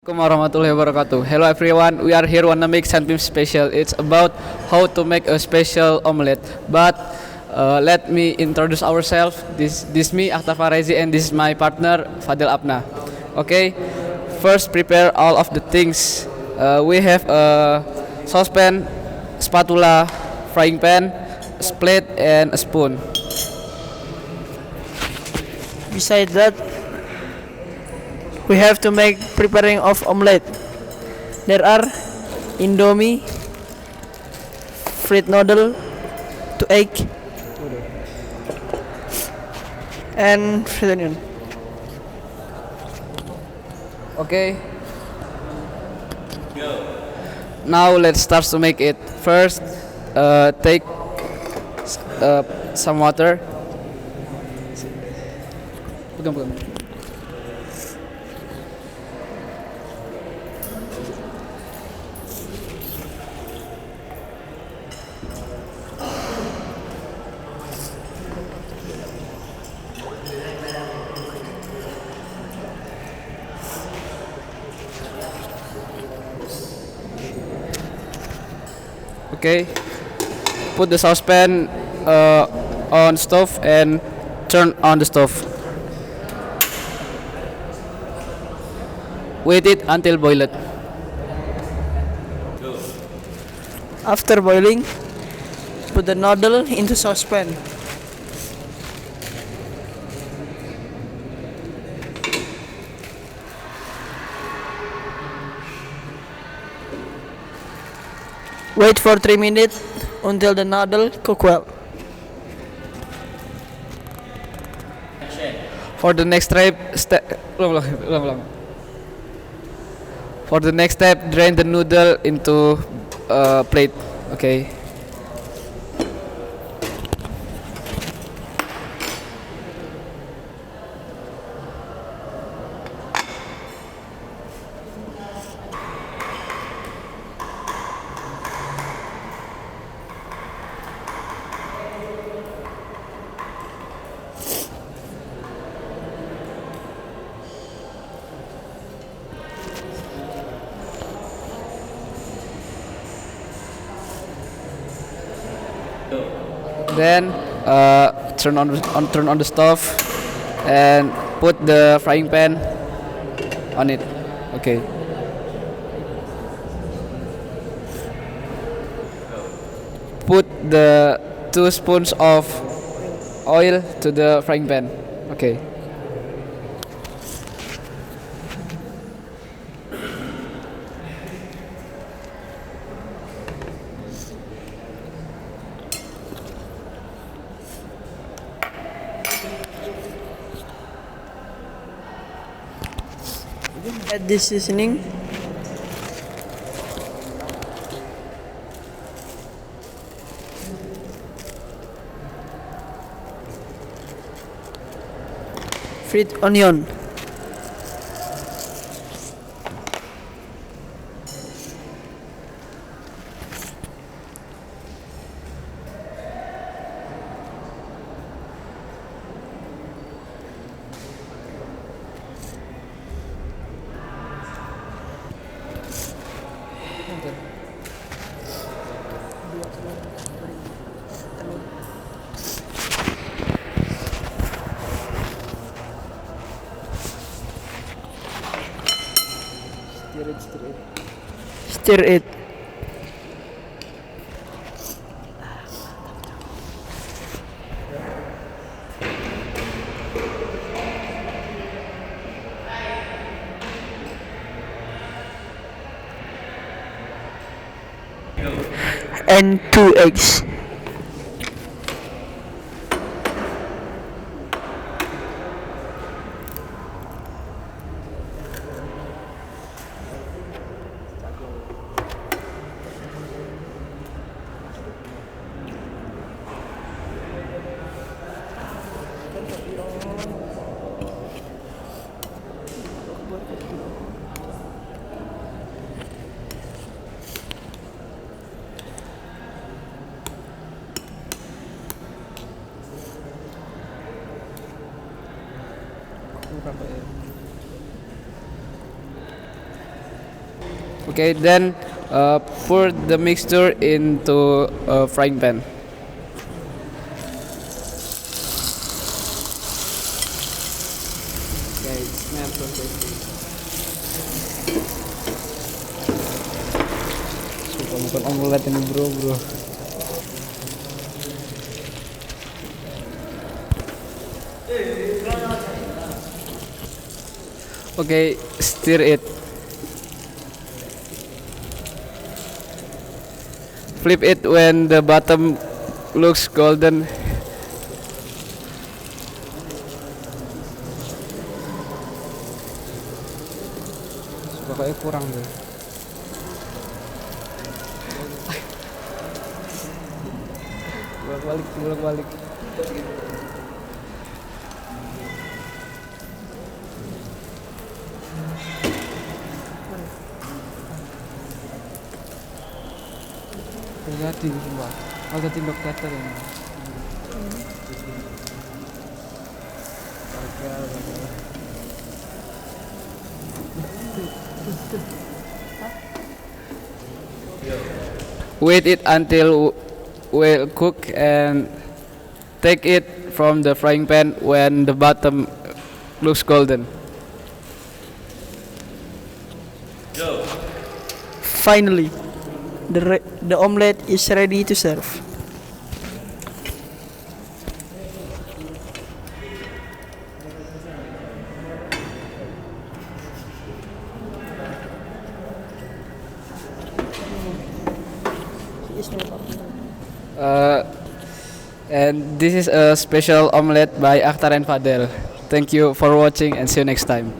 Assalamualaikum warahmatullahi wabarakatuh. Hello everyone, we are here wanna make something special. It's about how to make a special omelette. But let me introduce ourselves. This me Achtar and this is my partner Fadel Apna. Okay, first prepare all of the things. We have a saucepan, spatula, frying pan, plate, and a spoon. Besides that, we have to make preparing of omelette. There are Indomie, fried noodle, to egg, and fried onion. Okay. Now let's start to make it. First, take some water. Pegang, pegang. Okay, put the saucepan on stove and turn on the stove. Wait it until boiled. After boiling, put the noodle into saucepan. Wait for 3 minutes until the noodle cook well. For the next step, For the next step, drain the noodle into a plate. Okay. Then turn on the stove and put the frying pan on it. Okay. Put the 2 spoons of oil to the frying pan. Okay. Add this seasoning. Fried onion. Stir it. And 2 eggs. Okay, then pour the mixture into a frying pan. Okay, it smells so tasty. Suka bukan omelet ini bro. Okay, stir it. Flip it when the bottom looks golden. Kayak kurang deh. Bolak-balik. Terjadi semua. Agak tindok teter ini. Wait it until well cook and take it from the frying pan when the bottom looks golden. Finally, the omelette is ready to serve. And this is a special omelette by Achtar and Fadel. Thank you for watching and see you next time.